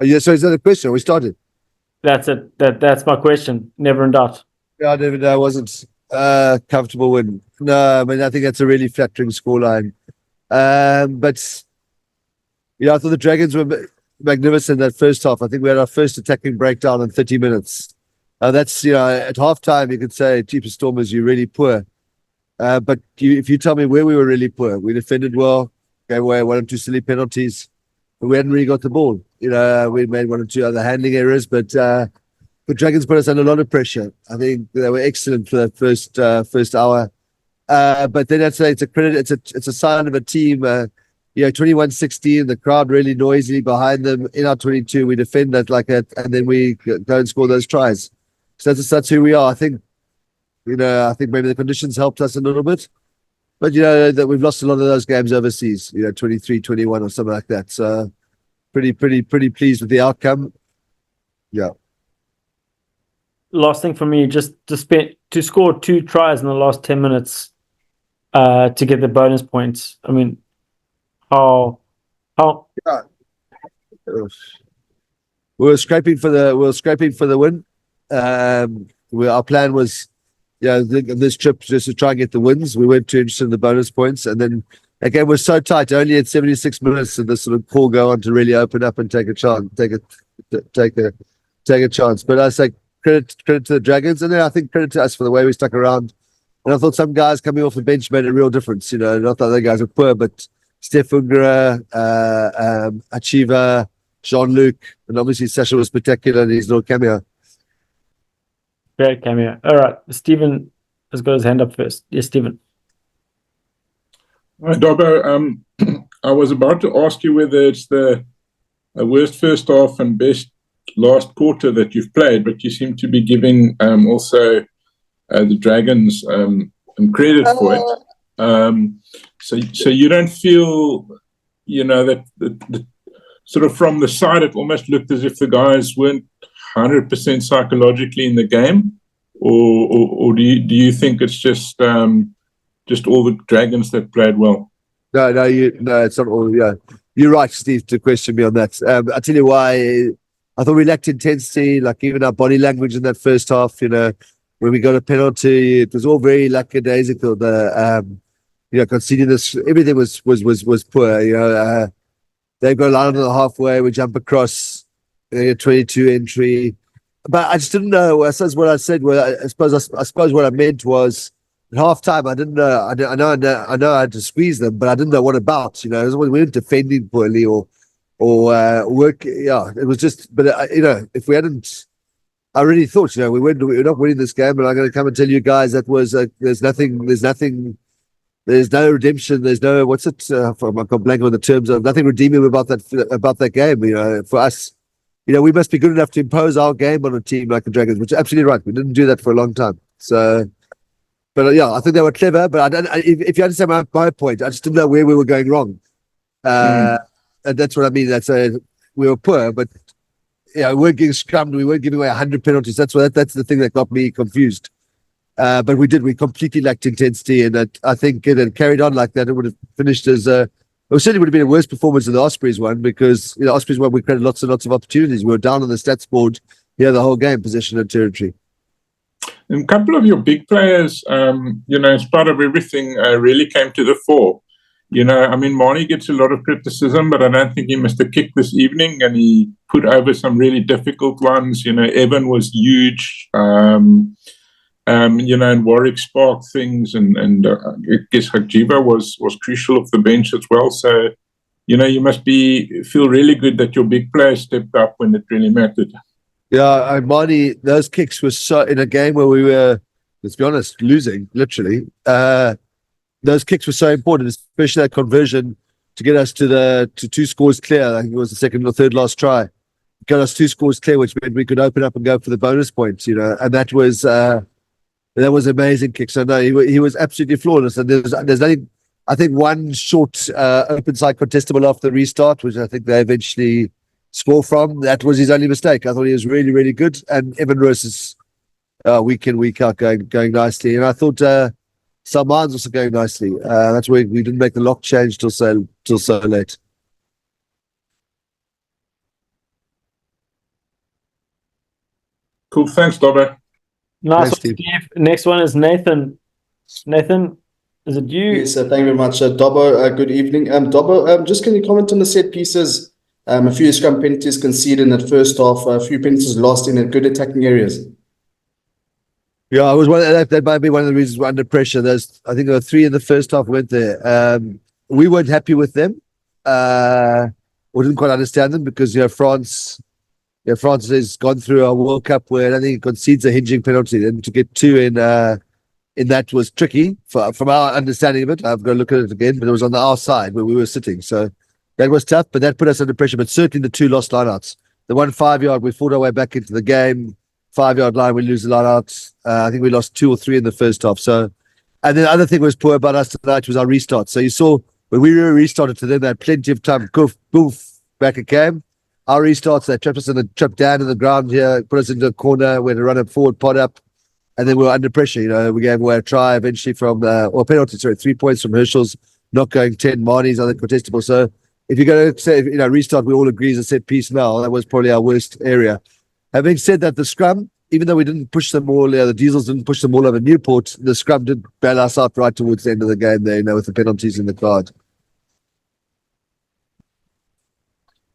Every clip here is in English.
Yeah, so is that a question? We started. That's it. That's my question. Never in doubt. Yeah, I never know. I wasn't comfortable with. No, I mean, I think that's a really flattering scoreline. But I thought the Dragons were magnificent that first half. I think we had our first attacking breakdown in 30 minutes. That's, at halftime, you could say, Cheapest Stormers, you're really poor. But if you tell me where we were really poor, we defended well, gave away one or two silly penalties, but we hadn't really got the ball. We made one or two other handling errors, but the Dragons put us under a lot of pressure. I think they were excellent for that first hour. But then I'd say it's a credit. It's a sign of a team. 21-16, the crowd really noisy behind them. In our 22, we defend that like that, and then we go and score those tries. So that's who we are. I think maybe the conditions helped us a little bit, but that we've lost a lot of those games overseas. 23-21 or something like that. So pretty pleased with the outcome. Yeah. Last thing for me, just to score 2 tries in the last 10 minutes to get the bonus points. I mean, how? Yeah. We were scraping for the win. Our plan was, this trip just to try and get the wins. We weren't too interested in the bonus points, and then again we're so tight. Only at 76 minutes did this sort of call go on to really open up and take a chance. Take a chance. But I say credit to the Dragons, and then I think credit to us for the way we stuck around. And I thought some guys coming off the bench made a real difference. Not that the guys were poor, but Steph Ungra, Achieva, Jean-Luc, and obviously Sasha was spectacular in his little cameo. Great cameo. All right, Stephen has got his hand up first. Yes, Stephen. Hi, Dobbo. I was about to ask you whether it's the worst first half and best last quarter that you've played, but you seem to be giving also the Dragons credit for it. So you don't feel, that the sort of from the side, it almost looked as if the guys weren't 100% psychologically in the game, or do you think it's just all the Dragons that played well? No, it's not all. Yeah, you're right, Steve, to question me on that. I tell you why. I thought we lacked intensity, like even our body language in that first half. When we got a penalty, it was all very lackadaisical. Conceding this, everything was poor. They've got a line on the halfway. We jump across, 22 entry, but I just didn't know. I suppose what I said. I suppose what I meant was at halftime. I didn't know. I know I had to squeeze them, but I didn't know what about. We weren't defending poorly or work. Yeah, it was just. But if we hadn't, I really thought we're not winning this game. And I'm going to come and tell you guys that was there's nothing. There's no redemption. There's no what's it? I'm blanking on the terms of nothing redeeming about that game. For us, we must be good enough to impose our game on a team like the Dragons, which is absolutely right. We didn't do that for a long time. So, but I think they were clever. But I don't. If you understand my point, I just didn't know where we were going wrong. And that's what I mean. We were poor, but we weren't getting scrummed. We weren't giving away 100 penalties. That's the thing that got me confused. But we completely lacked intensity, and I think it had carried on like that. It would have finished as it certainly would have been a worse performance than the Ospreys one, because Ospreys one we created lots and lots of opportunities. We were down on the stats board the whole game, possession and territory. And a couple of your big players, in spite of everything, really came to the fore. Marnie gets a lot of criticism, but I don't think he missed a kick this evening, and he put over some really difficult ones. Evan was huge. And Warwick sparked things, and I guess Hajiva was crucial off the bench as well. So, you must feel really good that your big players stepped up when it really mattered. Yeah, Marnie, those kicks were so in a game where we were, let's be honest, losing literally. Those kicks were so important, especially that conversion to get us to 2 scores clear. I think it was the second or third last try. Got us 2 scores clear, which meant we could open up and go for the bonus points. And that was amazing kick. So no, he was absolutely flawless. And there's only, I think, one short open side contestable off the restart, which I think they eventually score from. That was his only mistake. I thought he was really, really good. And Evan Roos is week in, week out going nicely. And I thought Salman's also going nicely. That's where we didn't make the lock change till so late. Cool. Thanks, Dobber. Nice Thanks, one, Steve. Steve. Next one is Nathan. Nathan, is it you? Yes, thank you very much, Dobbo. Good evening. Dobbo, just can you comment on the set pieces? A few scrum penalties conceded in that first half, a few penalties lost in good attacking areas. Yeah, I was that might be one of the reasons we're under pressure. I think there were 3 in the first half went there. We weren't happy with them. We didn't quite understand them because France has gone through a World Cup where I don't think it concedes a hinging penalty, and to get 2 in that was tricky from our understanding of it. I've got to look at it again, but it was on our side where we were sitting, so that was tough. But that put us under pressure. But certainly the 2 lost lineouts. The 1 5-yard, we fought our way back into the game. 5-yard line, we lose the lineouts. I think we lost 2 or 3 in the first half. So, and the other thing was poor about us tonight was our restart. So you saw when we restarted to them, they had plenty of time. Poof, back it came. Our restarts, they trapped us in a trap down in the ground here, put us into a corner, we had to run it forward, pot up, and then we were under pressure. We gave away a try eventually or penalty, 3 points from Herschel's not going 10, Marnie's other contestable. So if you're going to say, restart, we all agree is a set piece now. That was probably our worst area. Having said that, the scrum, even though we didn't push them all, the Diesels didn't push them all over Newport, the scrum did bail us out right towards the end of the game there, with the penalties in the card.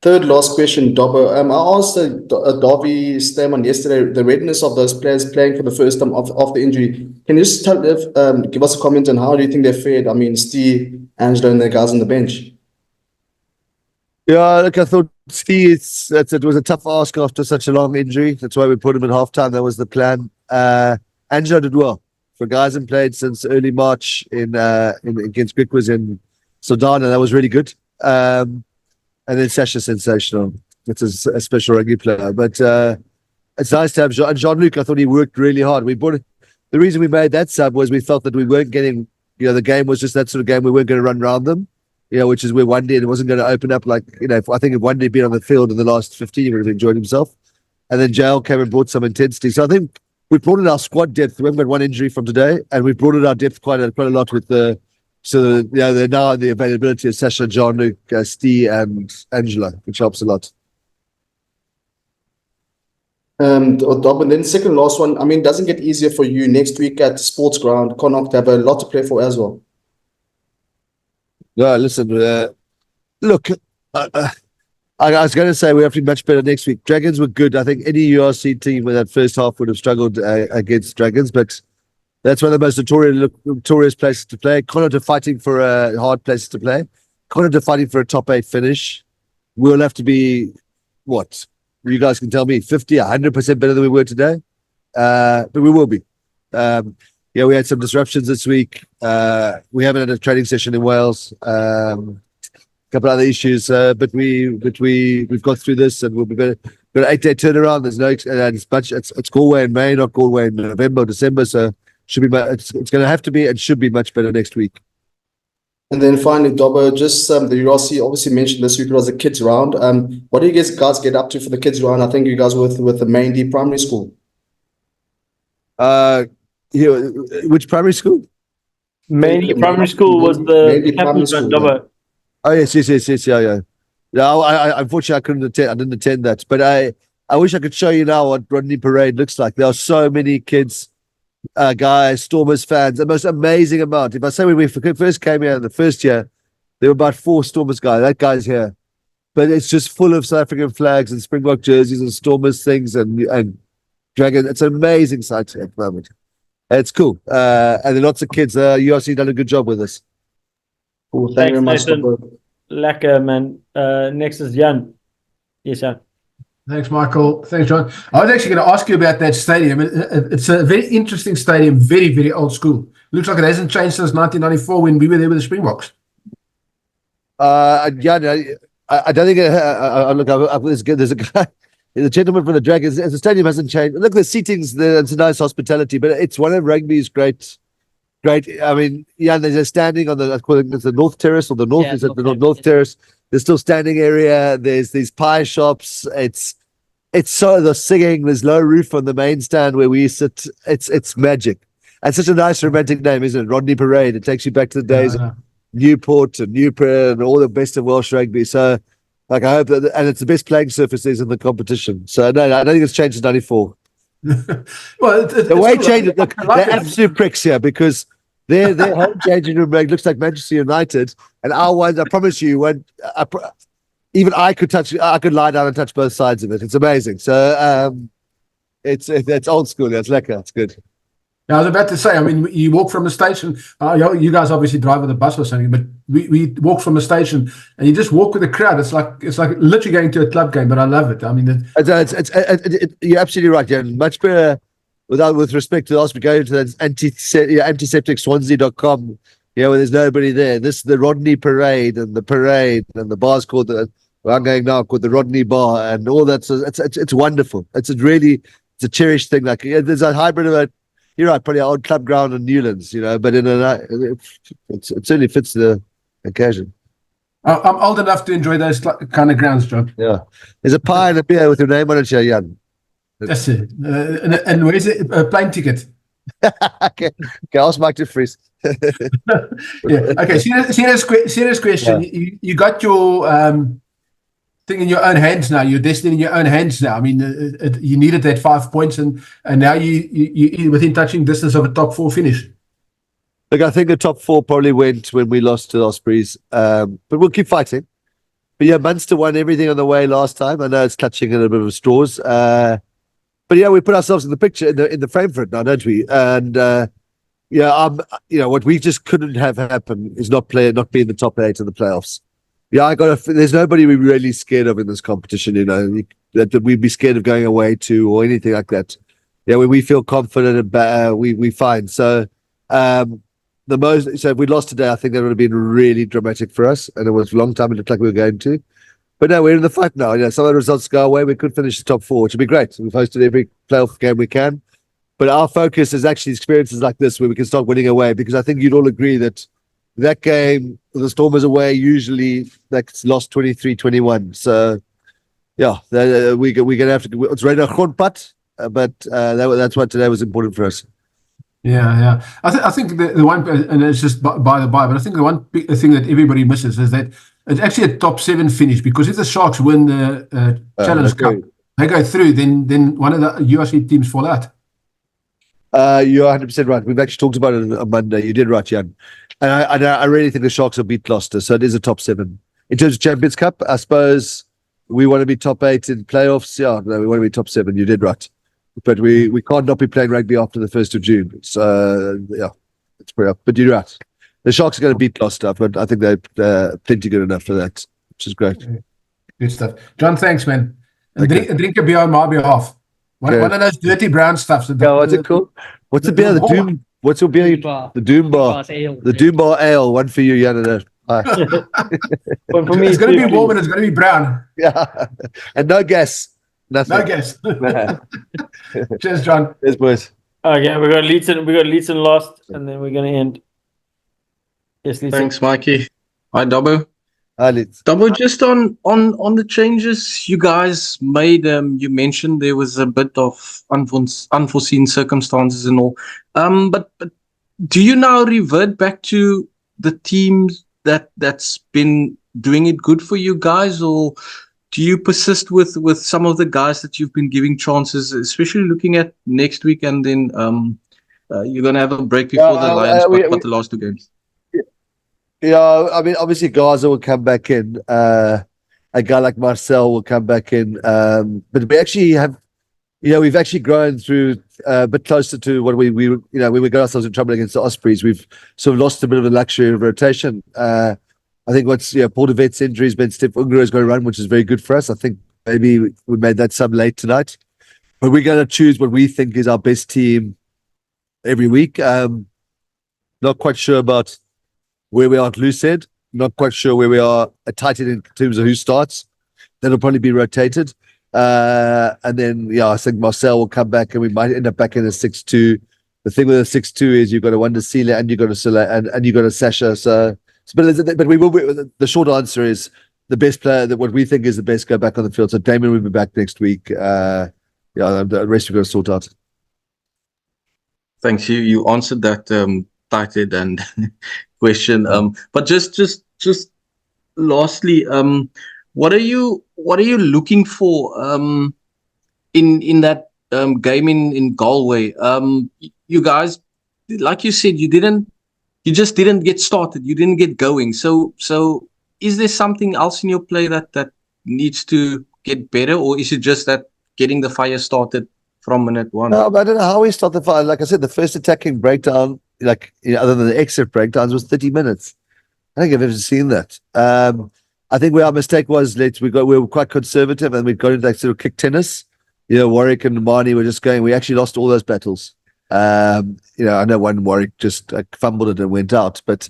Third last question, Dobbo. I asked Davi Stamon yesterday the readiness of those players playing for the first time of the injury. Can you just give us a comment on how do you think they fared? I mean, Steve, Angelo, and the guys on the bench. Yeah, look, I thought Steve, it was a tough ask after such a long injury. That's why we put him in halftime. That was the plan. Angelo did well. For guys who played since early March against Griquas in Sodana, that was really good. And then Sasha's sensational. It's a special rugby player. But it's nice to have Jean-Luc. I thought he worked really hard. The reason we made that sub was we felt that we weren't getting, the game was just that sort of game. We weren't going to run around them, which is where one day it wasn't going to open up I think if one day been on the field in the last 15, he would have enjoyed himself. And then Jael came and brought some intensity. So I think we brought in our squad depth. We haven't got one injury from today, and we brought in our depth quite a lot with the. So they're now the availability of Sasha, Jean-Luc, Steve, and Angela, which helps a lot. And then second last one. I mean, it doesn't get easier for you next week at Sports Ground. Connacht have a lot to play for as well. No, listen. Look, I was going to say we have to be much better next week. Dragons were good. I think any URC team with that first half would have struggled against Dragons, but. That's one of the most notorious places to play. Connacht are fighting for a hard place to play. Connacht are fighting for a top 8 finish. We'll have to be, what? You guys can tell me, 50, 100% better than we were today. But we will be. We had some disruptions this week. We haven't had a training session in Wales. A couple other issues, but we've got through this and we'll be better. Got an 8-day turnaround. There's no, and it's Galway in May, not Galway in November or December. So should be, it's going to have to be and should be much better next week. And then finally, Dobbo, just the URC obviously mentioned this week was a kids round. What do you guys get up to for the kids round? I think you guys were with the Main D primary school. Which primary school? Main D primary school was the captain's round, Dobbo. Oh yes, yeah. No, I unfortunately I couldn't attend. I didn't attend that, but I wish I could show you now what Rodney Parade looks like. There are so many kids. Guys, Stormers fans, the most amazing amount. If I say when we first came here in the first year, there were about 4 Stormers guys. That guy's here. But it's just full of South African flags and Springbok jerseys and Stormers things and Dragon. It's an amazing sight at the moment. It's cool. And there are lots of kids. URC done a good job with this. Cool. Thank you very much, Dobbo. Lekker, man. Next is Jan. Yes, Jan. Thanks, Michael. Thanks, John. I was actually going to ask you about that stadium. It's a very interesting stadium, very, very old school. Looks like it hasn't changed since 1994 when we were there with the Springboks. I don't think. Look, there's a guy, the gentleman from the Dragons. The stadium hasn't changed. Look, the seating's there. It's a nice hospitality, but it's one of rugby's great. I mean, they're standing on I call it the North Terrace or the North. Is it the North Terrace? There's still standing area. There's these pie shops. It's so the singing. There's low roof on the main stand where we sit. It's magic. And such a nice romantic name, isn't it? Rodney Parade. It takes you back to the days of Newport and Newport and all the best of Welsh rugby. So, I hope that, and it's the best playing surfaces in the competition. So, no, I don't think it's changed since '94. Well, The way changed, look, I like they're it. absolute pricks here because their whole changing room looks like Manchester United, and our ones, I promise you, even I could lie down and touch both sides of it. It's amazing. So it's old school. It's lekker. It's good. Yeah, I was about to say, I mean, you walk from the station, you guys obviously drive with a bus or something, but we walk from the station and you just walk with the crowd. It's like literally going to a club game, but I love it. I mean, You're absolutely right, yeah. Much better, with respect to us, we go to that antiseptic Swansea.com, where there's nobody there. This the Rodney Parade and the bar's called where I'm going now, called the Rodney Bar, and all that. So it's wonderful. It's a cherished thing. Like there's a hybrid of it. You're right, probably old club ground in Newlands, but it certainly fits the occasion. I'm old enough to enjoy those kind of grounds, John. Yeah. There's a pie and a beer with your name on it, Jan. That's it. And where's it? A plane ticket. Okay, ask Mike to freeze. Yeah. Okay. Serious question. Yeah. You got your thing in your own hands now. Your destiny in your own hands now. I mean, you needed that 5 points, and now you within touching distance of a top 4 finish. Look, I think the top 4 probably went when we lost to the Ospreys, but we'll keep fighting. But yeah, Munster won everything on the way last time. I know it's clutching at a bit of straws, but yeah, we put ourselves in the picture in the frame for it now, don't we? And what we just couldn't have happen is not be in the top 8 of the playoffs. Yeah, there's nobody we're really scared of in this competition, that we'd be scared of going away to or anything like that. Yeah, when we feel confident and we find. So if we lost today, I think that would have been really dramatic for us, and it was a long time it looked like we were going to. But no, we're in the fight now. Some of the results go away, we could finish the top 4, which would be great. We've hosted every playoff game we can. But our focus is actually experiences like this where we can start winning away, because I think you'd all agree that game, the Stormers away, usually that's lost 23-21. So, yeah, we're going to have to. It's radar grondpad, but that's why today was important for us. Yeah. I think the one, and it's just by the by, but I think the one big thing that everybody misses is that it's actually a top 7 finish, because if the Sharks win the Challenge Cup, they go through, then one of the URC teams fall out. You're 100% right. We've actually talked about it on Monday. You did right, Jan. And I really think the Sharks will beat Gloucester, so it is a top 7. In terms of Champions Cup, I suppose we want to be top 8 in playoffs. Yeah, no, we want to be top 7. You did right. But we can't not be playing rugby after the 1st of June. So, yeah, it's pretty up. But you're right. The Sharks are going to beat Gloucester, but I think they're plenty good enough for that, which is great. Good stuff. John, thanks, man. And drink a beer on my behalf. One of those dirty brown stuffs. What's it called? What's the beer? The Doom. What's your beer? The Doom Bar. The Doom Bar Ale. One for you, Jan. One for me. It's going to be warm and it's going to be brown. Yeah. And no gas. Nothing. No gas. Cheers, John. Cheers, boys. Okay, we got Leeton last, and then we're going to end. Yes, Leeton. Thanks, Mikey. Hi, Dobbo. Hi, Leeds. Dobbo, just on the changes you guys made, you mentioned there was a bit of unforeseen circumstances and all. But do you now revert back to the teams that's been doing it good for you guys, or do you persist with some of the guys that you've been giving chances, especially looking at next week, and then you're going to have a break before the Lions got the last 2 games? Yeah, I mean, obviously Gaza will come back in. A guy like Marcel will come back in. But we actually have, we've actually grown through a bit closer to what we when we got ourselves in trouble against the Ospreys, we've sort of lost a bit of the luxury of rotation. I think Paul de Vet's injury has been Steph Ungar is going to run, which is very good for us. I think maybe we made that sub late tonight. But we're going to choose what we think is our best team every week. Not quite sure about where we are at loose end. Not quite sure where we are at tight end in terms of who starts. That'll probably be rotated. And then, I think Marcel will come back and we might end up back in a 6-2. The thing with a 6-2 is you've got a Wanda Sealer and you've got a Silla and you've got a Sasha. But we will. The short answer is the best player, that what we think is the best, go back on the field. So Damien will be back next week. The rest we're going to sort out. Thanks. You answered that tight end and question. But just lastly, what are you looking for in that game in Galway. You guys, like you said, you just didn't get started. You didn't get going. So is there something else in your play that needs to get better, or is it just that getting the fire started from minute one? No, but I don't know how we started the fire. Like I said, the first attacking breakdown, other than the exit breakdowns, was 30 minutes. I don't think I've ever seen that. I think where our mistake was, we were quite conservative and we got into that sort of kick tennis. Warwick and Marnie were just going. We actually lost all those battles. I know one Warwick just fumbled it and went out, but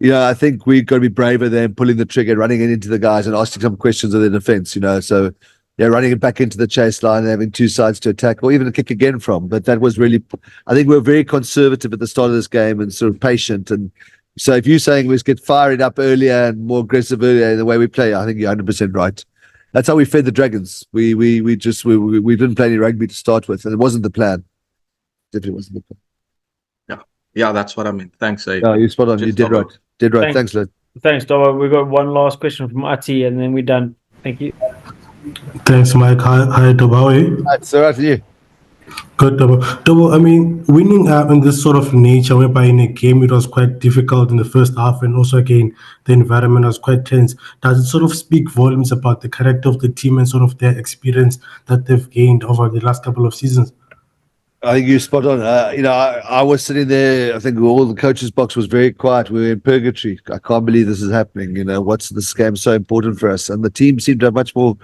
I think we've got to be braver than pulling the trigger, running it into the guys and asking some questions of the defense. So running it back into the chase line and having two sides to attack, or even a kick again from. But that was really, I think we were very conservative at the start of this game and sort of patient. And so if you're saying we get fired up earlier and more aggressive earlier in the way we play, I think you're 100% right. That's how we fed the Dragons. We didn't play any rugby to start with, and it wasn't the plan. Definitely wasn't the plan. Yeah, that's what I meant. Thanks, Abe. No, you spot on. You did right. Thanks, Lynn. Thanks, Dobbo. We've got one last question from Ati, and then we're done. Thank you. Thanks, Mike. Hi, Dobbo. How are you? That's all right for you. Good, Dobbo. Dobbo, I mean, winning in this sort of nature, whereby in a game it was quite difficult in the first half, and also again the environment was quite tense. Does it sort of speak volumes about the character of the team and sort of their experience that they've gained over the last couple of seasons? I think you're spot on. I was sitting there. I think all the coaches' box was very quiet. We were in purgatory. I can't believe this is happening. What's this game so important for us? And the team seemed to have much more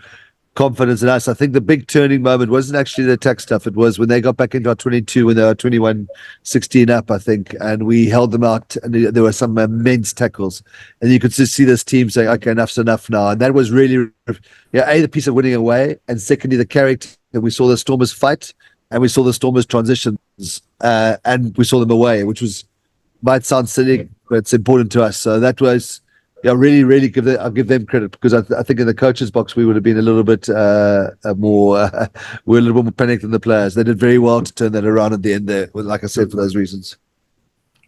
confidence in us. I think the big turning moment wasn't actually the attack stuff. It was when they got back into our 22, when they were 21-16 up, I think, and we held them out. And there were some immense tackles, and you could just see this team saying, "Okay, enough's enough now." And that was really, the piece of winning away, and secondly, the character. We saw the Stormers fight. And we saw the Stormers transitions, and we saw them away, which might sound silly, but it's important to us. So that was, really, really I'll give them credit, because I think in the coaches' box we would have been a little bit more, we're a little bit more panicked than the players. They did very well to turn that around at the end there, like I said, for those reasons.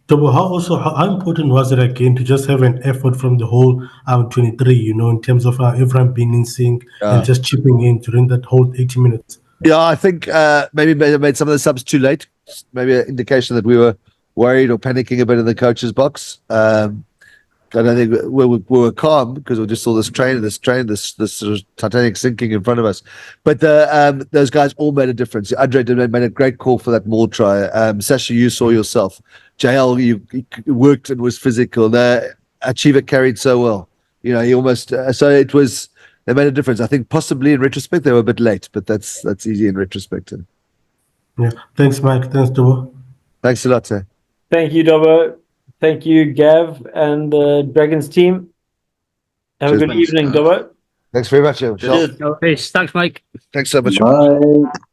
So how important was it again to just have an effort from the whole 23? In terms of everyone being in sync and just chipping in during that whole 80 minutes. Yeah, I think maybe made some of the subs too late. Maybe an indication that we were worried or panicking a bit in the coach's box. I don't think we were calm because we just saw this sort of Titanic sinking in front of us. But those guys all made a difference. Andre made a great call for that maul try. Sasha, you saw yourself. JL, you worked and was physical. Achieva carried so well. He almost so it was. They made a difference. I think possibly in retrospect they were a bit late, but that's easy in retrospect. Yeah. Thanks, Mike. Thanks, Dobbo. Thanks a lot, sir. Thank you, Dobbo. Thank you, Gav and the Dragons team. Have a good evening, Dobbo. Thanks very much. Peace. Thanks, Mike. Thanks so much. Bye.